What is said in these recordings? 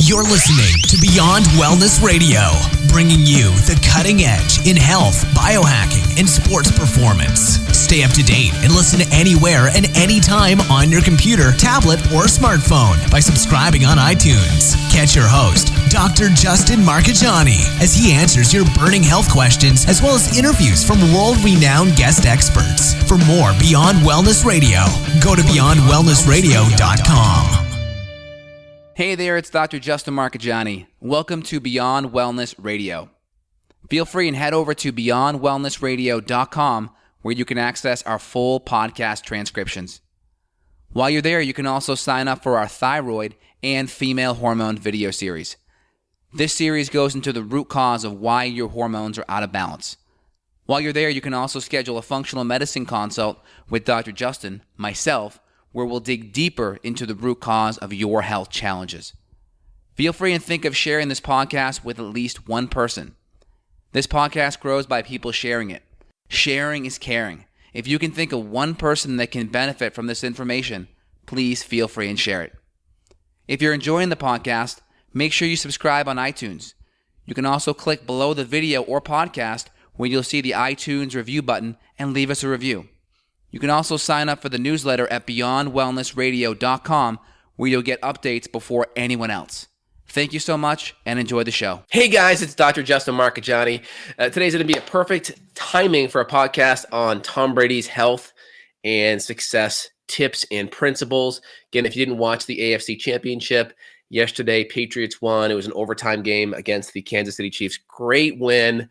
You're listening to Beyond Wellness Radio, bringing you the cutting edge in health, biohacking, and sports performance. Stay up to date and listen anywhere and anytime on your computer, tablet, or smartphone by subscribing on iTunes. Catch your host, Dr. Justin Marchegiani, as he answers your burning health questions as well as interviews from world-renowned guest experts. For more Beyond Wellness Radio, go to beyondwellnessradio.com. Hey there, it's Dr. Justin Marchegiani. Welcome to Beyond Wellness Radio. Feel free and head over to beyondwellnessradio.com where you can access our full podcast transcriptions. While you're there, you can also sign up for our thyroid and female hormone video series. This series goes into the root cause of why your hormones are out of balance. While you're there, you can also schedule a functional medicine consult with Dr. Justin, myself, where we'll dig deeper into the root cause of your health challenges. Feel free and think of sharing this podcast with at least one person. This podcast grows by people sharing it. Sharing is caring. If you can think of one person that can benefit from this information, please feel free and share it. If you're enjoying the podcast, make sure you subscribe on iTunes. You can also click below the video or podcast where you'll see the iTunes review button and leave us a review. You can also sign up for the newsletter at beyondwellnessradio.com where you'll get updates before anyone else. Thank you so much and enjoy the show. Hey guys, it's Dr. Justin Marchegiani. Today's going to be a perfect timing for a podcast on Tom Brady's health and success tips and principles. Again, if you didn't watch the AFC Championship yesterday, Patriots won. It was an overtime game against the Kansas City Chiefs. Great win.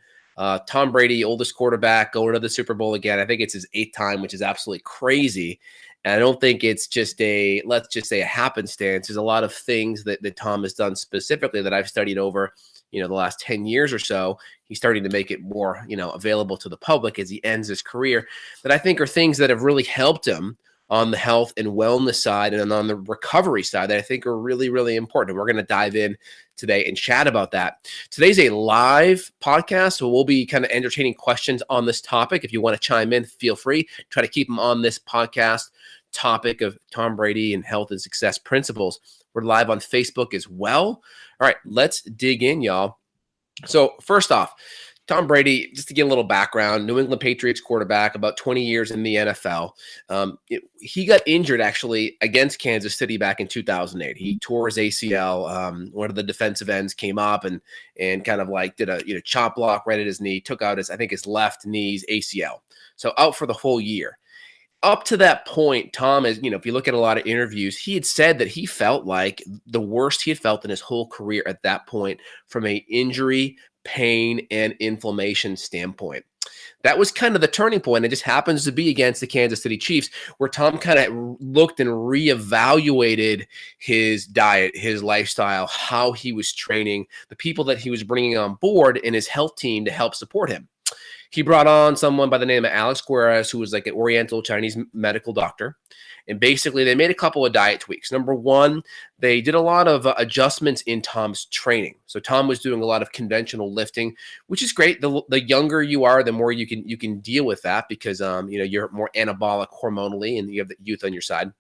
Tom Brady, oldest quarterback, going to the Super Bowl again. I think it's his 8th time, which is absolutely crazy. And I don't think it's just let's just say a happenstance. There's a lot of things that Tom has done specifically that I've studied over, the last 10 years or so. He's starting to make it more, available to the public as he ends his career, that I think are things that have really helped him on the health and wellness side and on the recovery side that I think are really, really important. We're going to dive in today and chat about that. Today's a live podcast, so we'll be kind of entertaining questions on this topic. If you want to chime in, feel free. Try to keep them on this podcast topic of Tom Brady and health and success principles. We're live on Facebook as well. All right, let's dig in, y'all. So first off, Tom Brady, just to get a little background, New England Patriots quarterback, about 20 years in the NFL. He got injured actually against Kansas City back in 2008. He tore his ACL. One of the defensive ends came up and kind of like did a chop block right at his knee, took out his left knee's ACL. So out for the whole year. Up to that point, Tom is, if you look at a lot of interviews, he had said that he felt like the worst he had felt in his whole career at that point from an injury, pain, and inflammation standpoint. That was kind of the turning point. It just happens to be against the Kansas City Chiefs, where Tom kind of looked and reevaluated his diet, his lifestyle, how he was training, the people that he was bringing on board in his health team to help support him. He brought on someone by the name of Alex Guerres, who was like an Oriental Chinese medical doctor. And basically, they made a couple of diet tweaks. Number one, they did a lot of adjustments in Tom's training. So Tom was doing a lot of conventional lifting, which is great. The younger you are, the more you can deal with that because you're more anabolic hormonally and you have the youth on your side.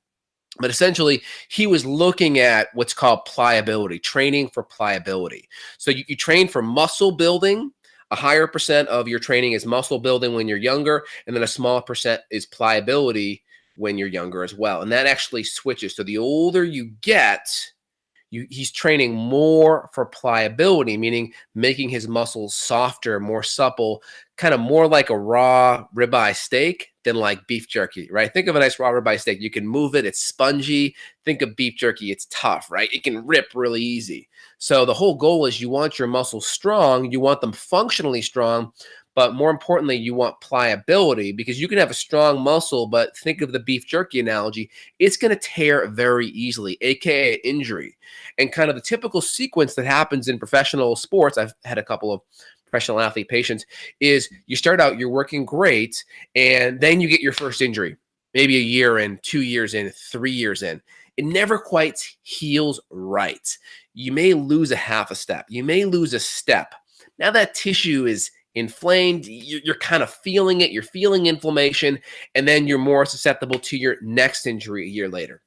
But essentially, he was looking at what's called pliability, training for pliability. So you train for muscle building. A higher percent of your training is muscle building when you're younger, and then a smaller percent is pliability when you're younger as well. And that actually switches. So the older you get, he's training more for pliability, meaning making his muscles softer, more supple, kind of more like a raw ribeye steak than like beef jerky, right? Think of a nice raw ribeye steak. You can move it. It's spongy. Think of beef jerky. It's tough, right? It can rip really easy. So the whole goal is you want your muscles strong. You want them functionally strong, but more importantly, you want pliability because you can have a strong muscle, but think of the beef jerky analogy. It's going to tear very easily, AKA injury. And kind of the typical sequence that happens in professional sports, I've had a couple of professional athlete patients, is you start out, you're working great, and then you get your first injury, maybe a year in, 2 years in, 3 years in. It never quite heals right. You may lose a half a step. You may lose a step. Now that tissue is inflamed, you're kind of feeling it, you're feeling inflammation, and then you're more susceptible to your next injury a year later.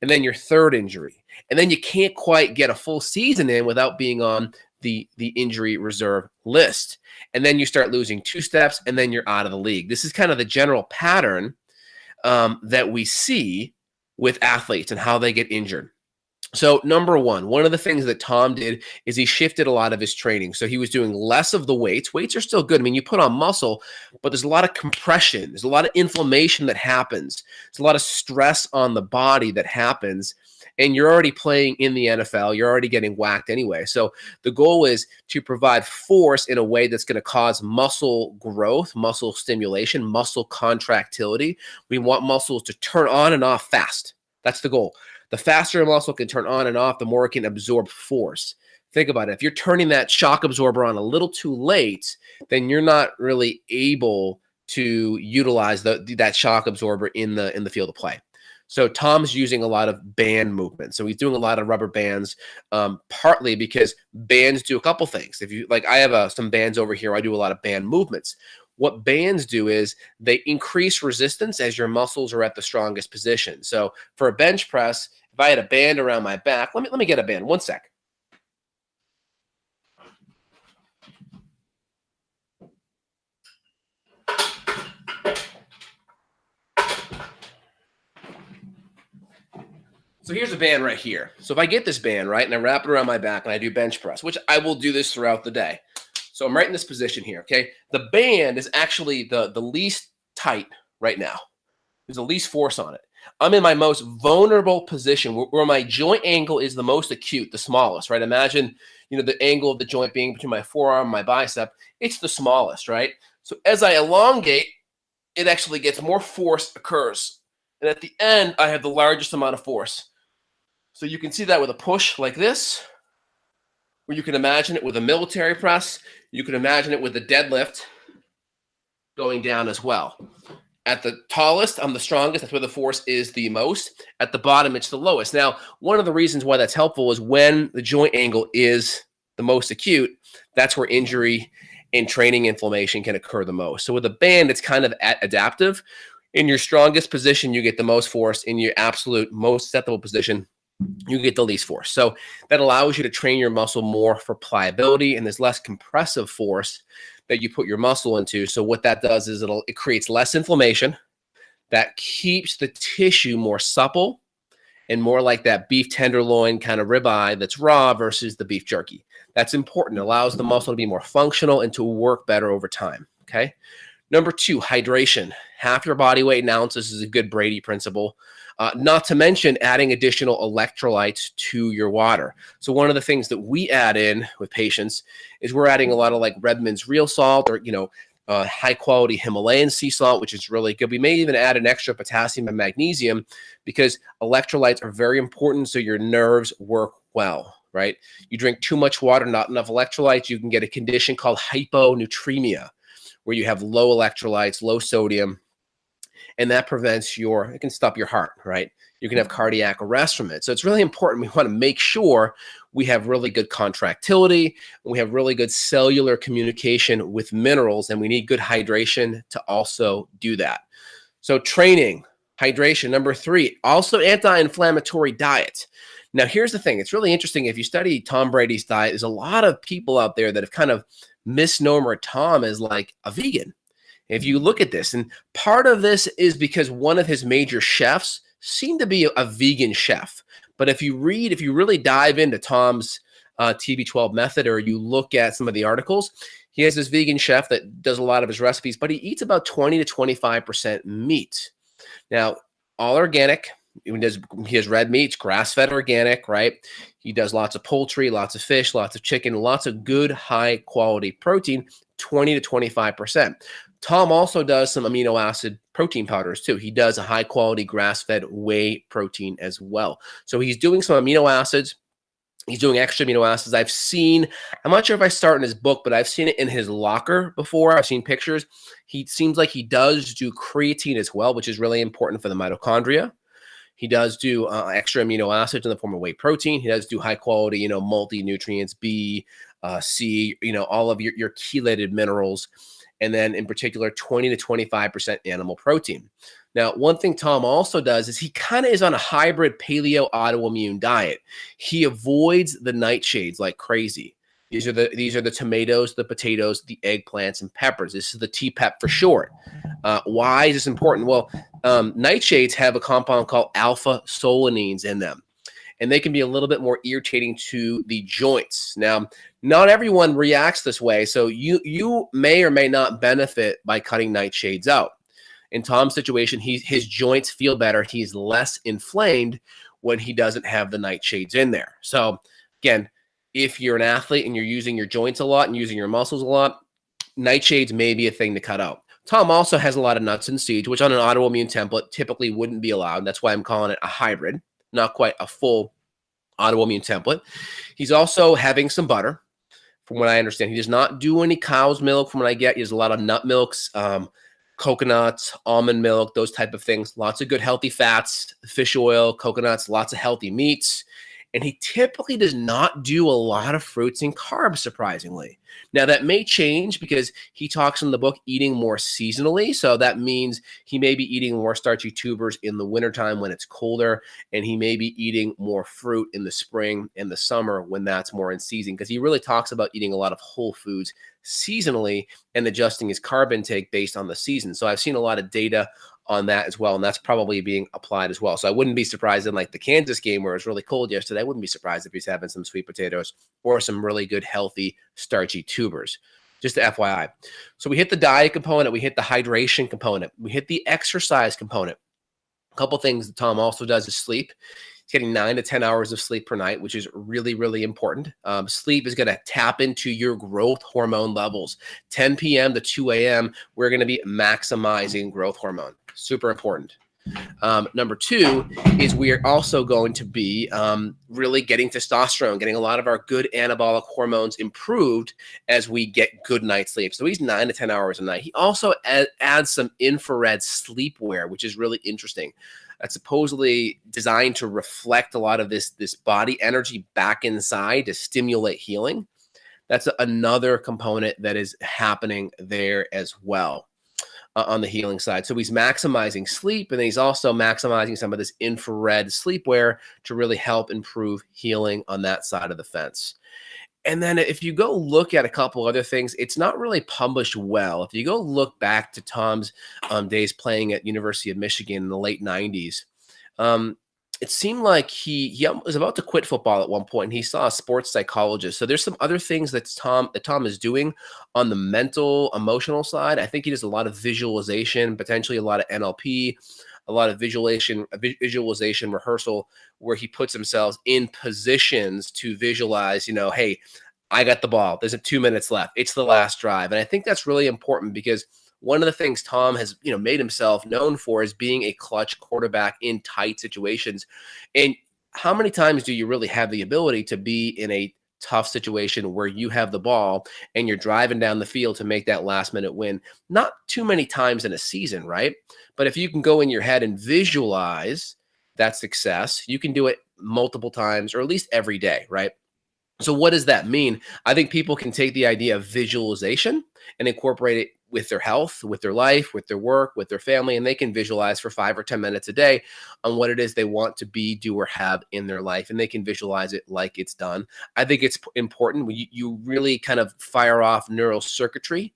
and then your third injury. And then you can't quite get a full season in without being on the injury reserve list. And then you start losing 2 steps, and then you're out of the league. This is kind of the general pattern that we see with athletes and how they get injured. So number one of the things that Tom did is he shifted a lot of his training. So he was doing less of the weights. Weights are still good. I mean, you put on muscle, but there's a lot of compression. There's a lot of inflammation that happens. There's a lot of stress on the body that happens. And you're already playing in the NFL. You're already getting whacked anyway. So the goal is to provide force in a way that's going to cause muscle growth, muscle stimulation, muscle contractility. We want muscles to turn on and off fast. That's the goal. The faster a muscle can turn on and off, the more it can absorb force. Think about it. If you're turning that shock absorber on a little too late, then you're not really able to utilize that shock absorber in the field of play. So Tom's using a lot of band movement. So he's doing a lot of rubber bands, partly because bands do a couple things. If you like, I have some bands over here. I do a lot of band movements. What bands do is they increase resistance as your muscles are at the strongest position. So for a bench press, if I had a band around my back, let me get a band. One sec. So here's a band right here. So if I get this band, right, and I wrap it around my back and I do bench press, which I will do this throughout the day. So I'm right in this position here, okay? The band is actually the least tight right now. There's the least force on it. I'm in my most vulnerable position where my joint angle is the most acute, the smallest, right? Imagine, the angle of the joint being between my forearm and my bicep. It's the smallest, right? So as I elongate, it actually gets more force occurs. And at the end, I have the largest amount of force. So you can see that with a push like this, or you can imagine it with a military press. You can imagine it with the deadlift going down as well. At the tallest, I'm the strongest. That's where the force is the most. At the bottom, it's the lowest. Now, one of the reasons why that's helpful is when the joint angle is the most acute, that's where injury and training inflammation can occur the most. So with a band, it's kind of adaptive. In your strongest position, you get the most force. In your absolute most susceptible position, you get the least force. So that allows you to train your muscle more for pliability, and there's less compressive force that you put your muscle into. So what that does is it creates less inflammation. That keeps the tissue more supple and more like that beef tenderloin kind of ribeye that's raw versus the beef jerky. That's important. It allows the muscle to be more functional and to work better over time, okay? Number 2, hydration. Half your body weight in ounces is a good Brady principle. Not to mention adding additional electrolytes to your water. So one of the things that we add in with patients is we're adding a lot of like Redmond's real salt or, high quality Himalayan sea salt, which is really good. We may even add an extra potassium and magnesium because electrolytes are very important so your nerves work well, right? You drink too much water, not enough electrolytes, you can get a condition called hyponatremia, where you have low electrolytes, low sodium, and that prevents it can stop your heart, right? You can have cardiac arrest from it. So it's really important. We want to make sure we have really good contractility, and we have really good cellular communication with minerals, and we need good hydration to also do that. So training, hydration. Number 3, also anti-inflammatory diet. Now, here's the thing. It's really interesting. If you study Tom Brady's diet, there's a lot of people out there that have kind of misnomer Tom as like a vegan. If you look at this, and part of this is because one of his major chefs seemed to be a vegan chef. But if you really dive into Tom's TB12 method, or you look at some of the articles, he has this vegan chef that does a lot of his recipes, but he eats about 20 to 25% meat. Now, all organic. He has red meats, grass-fed organic, right? He does lots of poultry, lots of fish, lots of chicken, lots of good high-quality protein, 20 to 25%. Tom also does some amino acid protein powders too. He does a high-quality grass-fed whey protein as well. So he's doing some amino acids. He's doing extra amino acids. I'm not sure if I start in his book, but I've seen it in his locker before. I've seen pictures. He seems like he does do creatine as well, which is really important for the mitochondria. He does do extra amino acids in the form of whey protein. He does do high quality, multi-nutrients, B, C, all of your chelated minerals. And then in particular, 20 to 25% animal protein. Now, one thing Tom also does is he kind of is on a hybrid paleo autoimmune diet. He avoids the nightshades like crazy. These are the tomatoes, the potatoes, the eggplants, and peppers. This is the TPEP for short. Why is this important? Well, nightshades have a compound called alpha solanines in them, and they can be a little bit more irritating to the joints. Now, not everyone reacts this way, so you may or may not benefit by cutting nightshades out. In Tom's situation, his joints feel better. He's less inflamed when he doesn't have the nightshades in there. So again, if you're an athlete and you're using your joints a lot and using your muscles a lot, nightshades may be a thing to cut out. Tom also has a lot of nuts and seeds, which on an autoimmune template typically wouldn't be allowed. That's why I'm calling it a hybrid, not quite a full autoimmune template. He's also having some butter, from what I understand. He does not do any cow's milk from what I get. He has a lot of nut milks, coconuts, almond milk, those type of things. Lots of good healthy fats, fish oil, coconuts, lots of healthy meats. And he typically does not do a lot of fruits and carbs, surprisingly. Now, that may change because he talks in the book eating more seasonally. So that means he may be eating more starchy tubers in the wintertime when it's colder, and he may be eating more fruit in the spring and the summer when that's more in season, because he really talks about eating a lot of whole foods seasonally and adjusting his carb intake based on the season. So I've seen a lot of data on that as well, and that's probably being applied as well. So I wouldn't be surprised in like the Kansas game where it was really cold yesterday. I wouldn't be surprised if he's having some sweet potatoes or some really good healthy starchy tubers. Just FYI. So we hit the diet component, we hit the hydration component, we hit the exercise component. A couple things that Tom also does is sleep. He's getting 9 to 10 hours of sleep per night, which is really, really important. Sleep is going to tap into your growth hormone levels. 10 p.m. to 2 a.m., we're going to be maximizing growth hormone. Super important. Number 2 is we are also going to be really getting testosterone, getting a lot of our good anabolic hormones improved as we get good night's sleep. So he's 9 to 10 hours a night. He also adds some infrared sleepwear, which is really interesting. That's supposedly designed to reflect a lot of this body energy back inside to stimulate healing. That's another component that is happening there as well on the healing side. So he's maximizing sleep, and then he's also maximizing some of this infrared sleepwear to really help improve healing on that side of the fence. And then if you go look at a couple other things, it's not really published well. If you go look back to Tom's days playing at University of Michigan in the late 90s, it seemed like he was about to quit football at one point, and he saw a sports psychologist. So there's some other things that Tom is doing on the mental, emotional side. I think he does a lot of visualization, potentially a lot of NLP, a lot of visualization rehearsal, where he puts himself in positions to visualize, hey, I got the ball. There's 2 minutes left. It's the last drive. And I think that's really important because one of the things Tom has, made himself known for is being a clutch quarterback in tight situations. And how many times do you really have the ability to be in a tough situation where you have the ball and you're driving down the field to make that last minute win? Not too many times in a season, right? But if you can go in your head and visualize that success, you can do it multiple times or at least every day, right? So what does that mean? I think people can take the idea of visualization and incorporate it with their health, with their life, with their work, with their family, and they can visualize for 5 or 10 minutes a day on what it is they want to be, do, or have in their life, and they can visualize it like it's done. I think it's important when you really kind of fire off neural circuitry,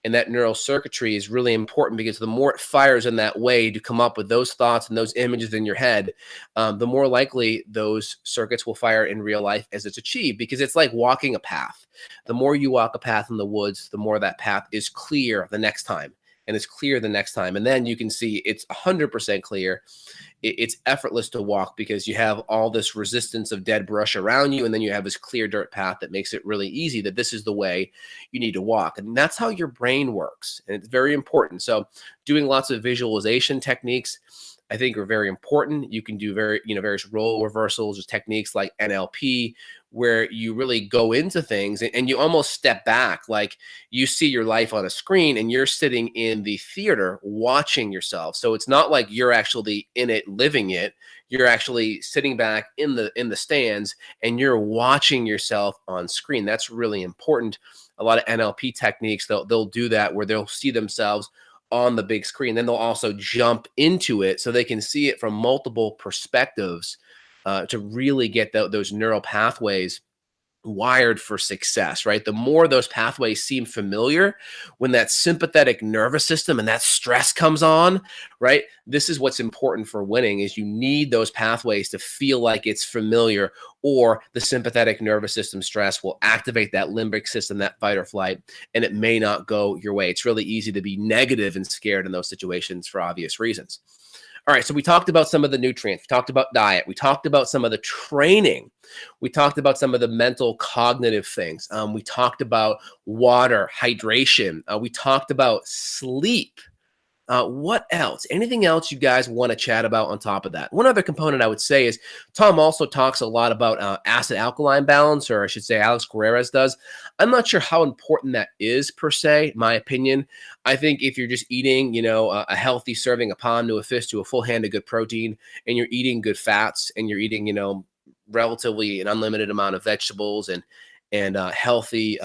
and that neural circuitry is really important because the more it fires in that way to come up with those thoughts and those images in your head, the more likely those circuits will fire in real life as it's achieved, because it's like walking a path. The more you walk a path in the woods, the more that path is clear the next time, and it's clear the next time. And then you can see it's 100% clear. It's effortless to walk because you have all this resistance of dead brush around you, and then you have this clear dirt path that makes it really easy that this is the way you need to walk. And that's how your brain works, and it's very important. So doing lots of visualization techniques, I think, are very important. You can do various role reversals or techniques like NLP, where you really go into things and you almost step back, like you see your life on a screen and you're sitting in the theater watching yourself. So it's not like you're actually in it, living it. You're actually sitting back in the stands and you're watching yourself on screen. That's really important. A lot of NLP techniques, they'll do that where they'll see themselves on the big screen. Then they'll also jump into it so they can see it from multiple perspectives to really get those neural pathways wired for success, right? The more those pathways seem familiar, when that sympathetic nervous system and that stress comes on, right? This is what's important for winning is you need those pathways to feel like it's familiar, or the sympathetic nervous system stress will activate that limbic system, that fight or flight, and it may not go your way. It's really easy to be negative and scared in those situations for obvious reasons. All right, so we talked about some of the nutrients. We talked about diet. We talked about some of the training. We talked about some of the mental cognitive things. We talked about water, hydration. We talked about sleep. What else? Anything else you guys want to chat about on top of that? One other component I would say is Tom also talks a lot about acid-alkaline balance, or I should say Alex Guerrero does. I'm not sure how important that is per se, my opinion. I think if you're just eating, a healthy serving, a palm to a fist to a full hand of good protein, and you're eating good fats, and you're eating, relatively an unlimited amount of vegetables and healthy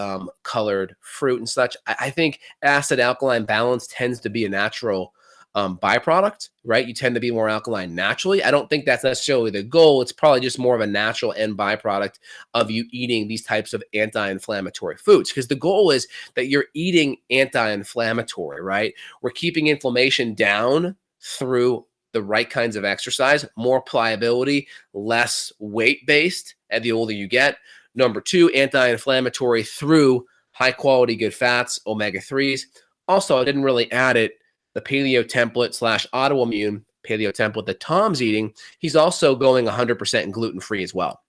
colored fruit and such, I think acid alkaline balance tends to be a natural byproduct, right? You tend to be more alkaline naturally. I don't think that's necessarily the goal. It's probably just more of a natural end byproduct of you eating these types of anti-inflammatory foods, because the goal is that you're eating anti-inflammatory, right? We're keeping inflammation down through the right kinds of exercise, more pliability, less weight-based as the older you get. Number two, anti-inflammatory through high-quality good fats, omega-3s. Also, I didn't really add it, the paleo template / autoimmune paleo template that Tom's eating, he's also going 100% gluten-free as well.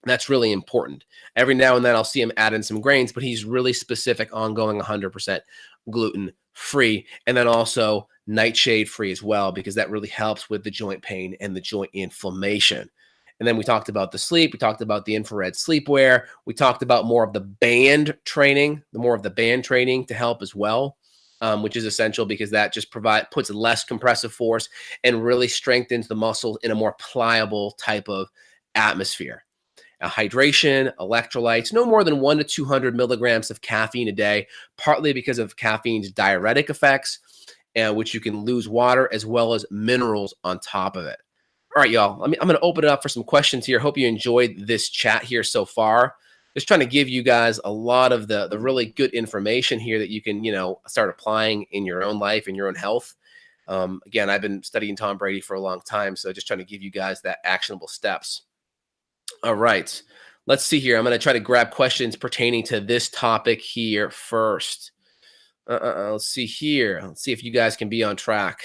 That's really important. Every now and then I'll see him add in some grains, but he's really specific on going 100% gluten-free. And then also nightshade-free as well, because that really helps with the joint pain and the joint inflammation. And then we talked about the sleep. We talked about the infrared sleepwear. We talked about more of the band training, to help as well, which is essential because that just puts less compressive force and really strengthens the muscles in a more pliable type of atmosphere. Hydration, electrolytes, no more than 100 to 200 milligrams of caffeine a day, partly because of caffeine's diuretic effects, which you can lose water as well as minerals on top of it. All right, y'all, I'm going to open it up for some questions here. Hope you enjoyed this chat here so far. Just trying to give you guys a lot of the really good information here that you can, start applying in your own life and your own health. Again, I've been studying Tom Brady for a long time, so just trying to give you guys that actionable steps. All right, let's see here. I'm going to try to grab questions pertaining to this topic here first. Let's see here. Let's see if you guys can be on track.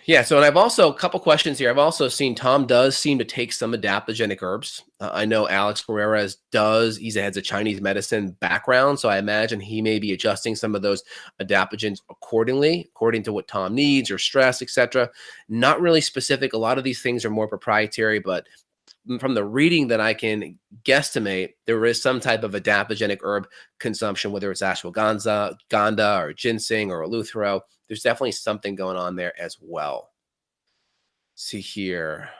Yeah, so and I've also a couple questions here. I've also seen Tom does seem to take some adaptogenic herbs. I know Alex Guerrero does. He has a Chinese medicine background, so I imagine he may be adjusting some of those adaptogens accordingly, according to what Tom needs or stress, etc. Not really specific. A lot of these things are more proprietary, but from the reading that I can guesstimate, there is some type of adaptogenic herb consumption, whether it's ashwagandha, ganda, or ginseng, or eleuthero. There's definitely something going on there as well. Let's see here.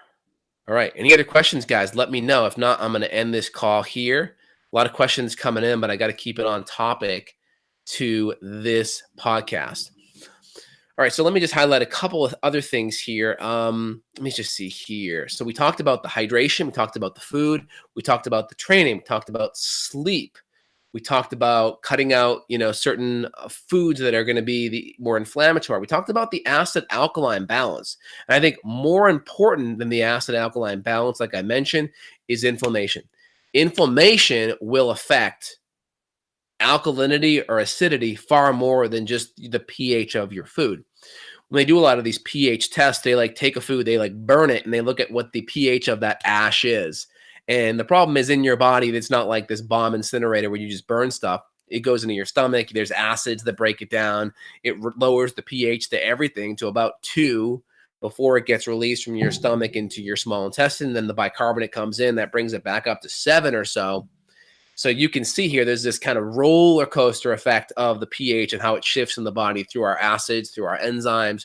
All right. Any other questions, guys? Let me know. If not, I'm going to end this call here. A lot of questions coming in, but I got to keep it on topic to this podcast. All right, so let me just highlight a couple of other things here. Let me just see here. So we talked about the hydration. We talked about the food. We talked about the training. We talked about sleep. We talked about cutting out, certain foods that are going to be the more inflammatory. We talked about the acid-alkaline balance. And I think more important than the acid-alkaline balance, like I mentioned, is inflammation. Inflammation will affect alkalinity or acidity far more than just the pH of your food. When they do a lot of these pH tests, they take a food, they burn it, and they look at what the pH of that ash is. And the problem is in your body, it's not like this bomb incinerator where you just burn stuff. It goes into your stomach. There's acids that break it down. It lowers the pH to everything to about 2 before it gets released from your stomach into your small intestine. Then the bicarbonate comes in. That brings it back up to 7 or so. So you can see here, there's this kind of roller coaster effect of the pH and how it shifts in the body through our acids, through our enzymes,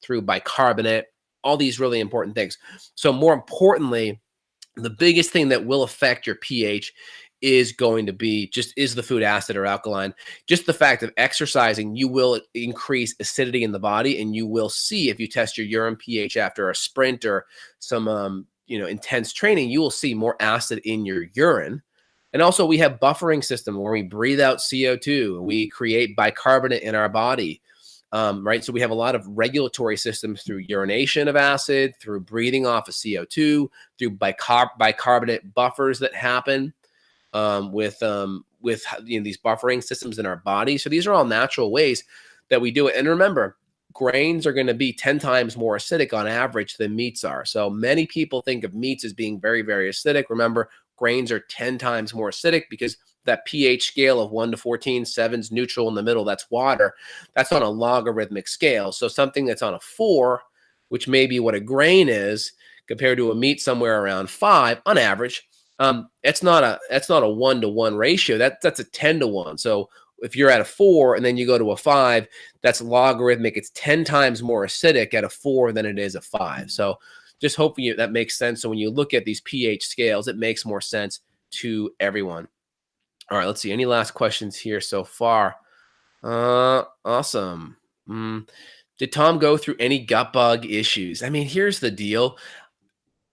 through bicarbonate, all these really important things. So more importantly, the biggest thing that will affect your pH is going to be just, is the food acid or alkaline? Just the fact of exercising, you will increase acidity in the body, and you will see, if you test your urine pH after a sprint or some intense training, you will see more acid in your urine. And also, we have buffering system where we breathe out CO2, we create bicarbonate in our body. Right. So we have a lot of regulatory systems through urination of acid, through breathing off of CO2, through bicarbonate buffers that happen with these buffering systems in our body. So these are all natural ways that we do it. And remember, grains are going to be 10 times more acidic on average than meats are. So many people think of meats as being very, very acidic. Remember, grains are 10 times more acidic because that pH scale of 1 to 14, 7's neutral, in the middle, that's water. That's on a logarithmic scale. So something that's on a 4, which may be what a grain is, compared to a meat somewhere around 5 on average, it's not a 1-to-1 ratio. That's a 10-to-1. So if you're at a 4 and then you go to a 5, that's logarithmic. It's 10 times more acidic at a 4 than it is a 5. So just hoping that makes sense. So when you look at these pH scales, it makes more sense to everyone. All right, let's see. Any last questions here so far? Awesome. Did Tom go through any gut bug issues? I mean, here's the deal.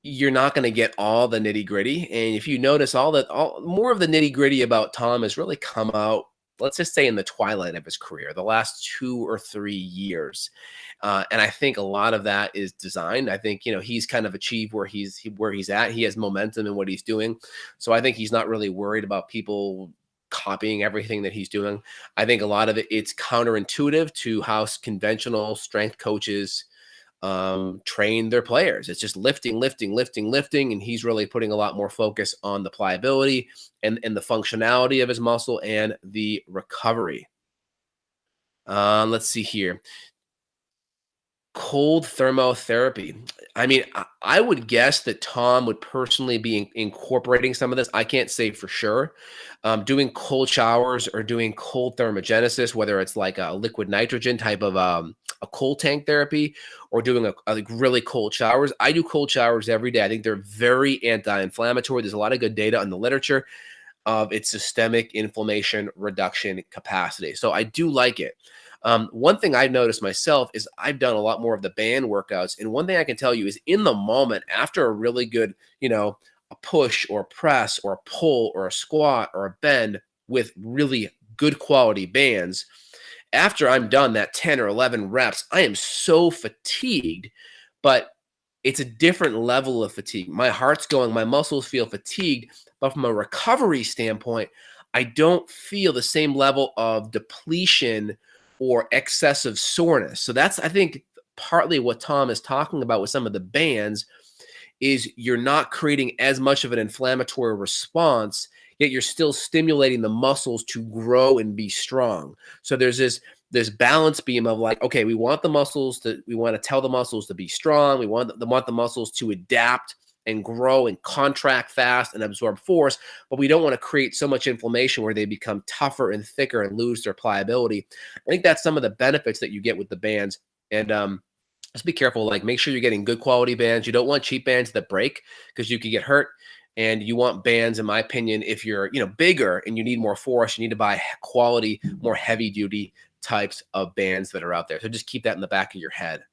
You're not going to get all the nitty gritty. And if you notice, more of the nitty gritty about Tom has really come out, let's just say, in the twilight of his career, the last 2 or 3 years. And I think a lot of that is designed. I think, he's kind of achieved where he's at. He has momentum in what he's doing. So I think he's not really worried about people copying everything that he's doing. I think a lot of it's counterintuitive to how conventional strength coaches train their players. It's just lifting, and he's really putting a lot more focus on the pliability and the functionality of his muscle and the recovery. Let's see here. Cold thermotherapy. I mean, I would guess that Tom would personally be incorporating some of this. I can't say for sure. Doing cold showers or doing cold thermogenesis, whether it's like a liquid nitrogen type of a cold tank therapy, or doing a really cold showers. I do cold showers every day. I think they're very anti-inflammatory. There's a lot of good data in the literature of its systemic inflammation reduction capacity. So I do like it. One thing I've noticed myself is I've done a lot more of the band workouts. And one thing I can tell you is, in the moment, after a really good, a push or a press or a pull or a squat or a bend with really good quality bands, after I'm done that 10 or 11 reps, I am so fatigued, but it's a different level of fatigue. My heart's going, my muscles feel fatigued, but from a recovery standpoint, I don't feel the same level of depletion or excessive soreness. So that's, I think, partly what Tom is talking about with some of the bands, is you're not creating as much of an inflammatory response, yet you're still stimulating the muscles to grow and be strong. So there's this balance beam of like, okay, we want to tell the muscles to be strong. We want the muscles to adapt and grow and contract fast and absorb force, but we don't want to create so much inflammation where they become tougher and thicker and lose their pliability. I think that's some of the benefits that you get with the bands. And just be careful, like make sure you're getting good quality bands. You don't want cheap bands that break, because you could get hurt. And you want bands, in my opinion, if you're bigger and you need more force, you need to buy quality, more heavy duty types of bands that are out there. So just keep that in the back of your head.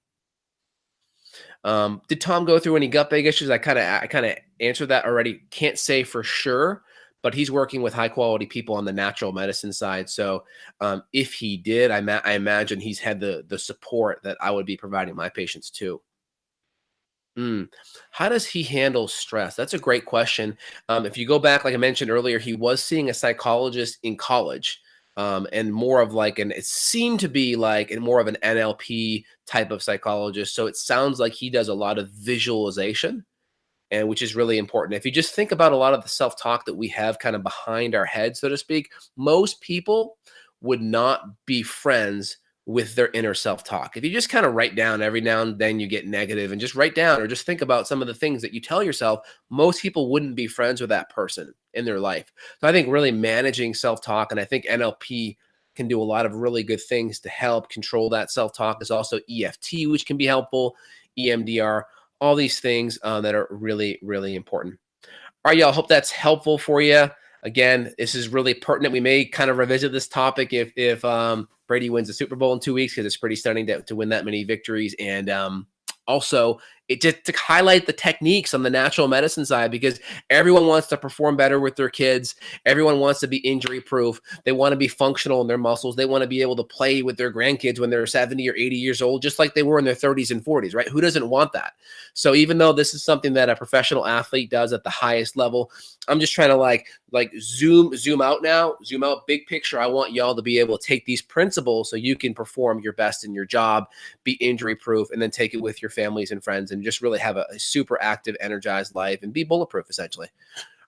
Did Tom go through any gut bag issues? I kind of answered that already. Can't say for sure, but he's working with high quality people on the natural medicine side. So if he did, I imagine he's had the support that I would be providing my patients too. How does he handle stress? That's a great question. If you go back, like I mentioned earlier, he was seeing a psychologist in college. And more of like it seemed to be like more of an NLP type of psychologist. So it sounds like he does a lot of visualization, and which is really important. If you just think about a lot of the self-talk that we have kind of behind our head, so to speak, most people would not be friends with their inner self-talk. If you just kind of write down every now and then you get negative and just write down or just think about some of the things that you tell yourself, most people wouldn't be friends with that person in their life. So I think really managing self-talk, and I think NLP can do a lot of really good things to help control that self-talk. There's also EFT, which can be helpful, EMDR, all these things that are really, really important. All right, y'all, hope that's helpful for you. Again, this is really pertinent. We may kind of revisit this topic if Brady wins the Super Bowl in 2 weeks, because it's pretty stunning to win that many victories. And also, it just to highlight the techniques on the natural medicine side, because everyone wants to perform better with their kids. Everyone wants to be injury proof. They want to be functional in their muscles. They want to be able to play with their grandkids when they're 70 or 80 years old, just like they were in their 30s and 40s, right? Who doesn't want that? So even though this is something that a professional athlete does at the highest level, I'm just trying to like zoom out now, zoom out big picture. I want y'all to be able to take these principles so you can perform your best in your job, be injury proof, and then take it with your families and friends and just really have a super active, energized life and be bulletproof, essentially.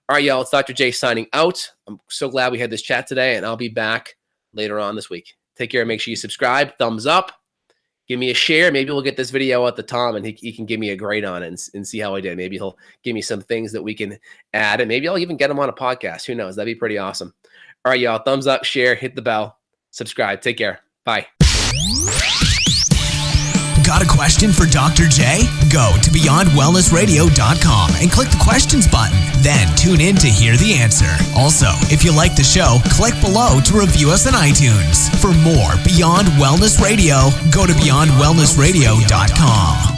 All right, y'all, it's Dr. J signing out. I'm so glad we had this chat today, and I'll be back later on this week. Take care. Make sure you subscribe, thumbs up, give me a share. Maybe we'll get this video out to Tom, and he can give me a grade on it and see how I did. Maybe he'll give me some things that we can add, and maybe I'll even get him on a podcast. Who knows? That'd be pretty awesome. All right, y'all, thumbs up, share, hit the bell, subscribe. Take care. Bye. Got a question for Dr. J? Go to beyondwellnessradio.com and click the questions button. Then tune in to hear the answer. Also, if you like the show, click below to review us on iTunes. For more Beyond Wellness Radio, go to beyondwellnessradio.com.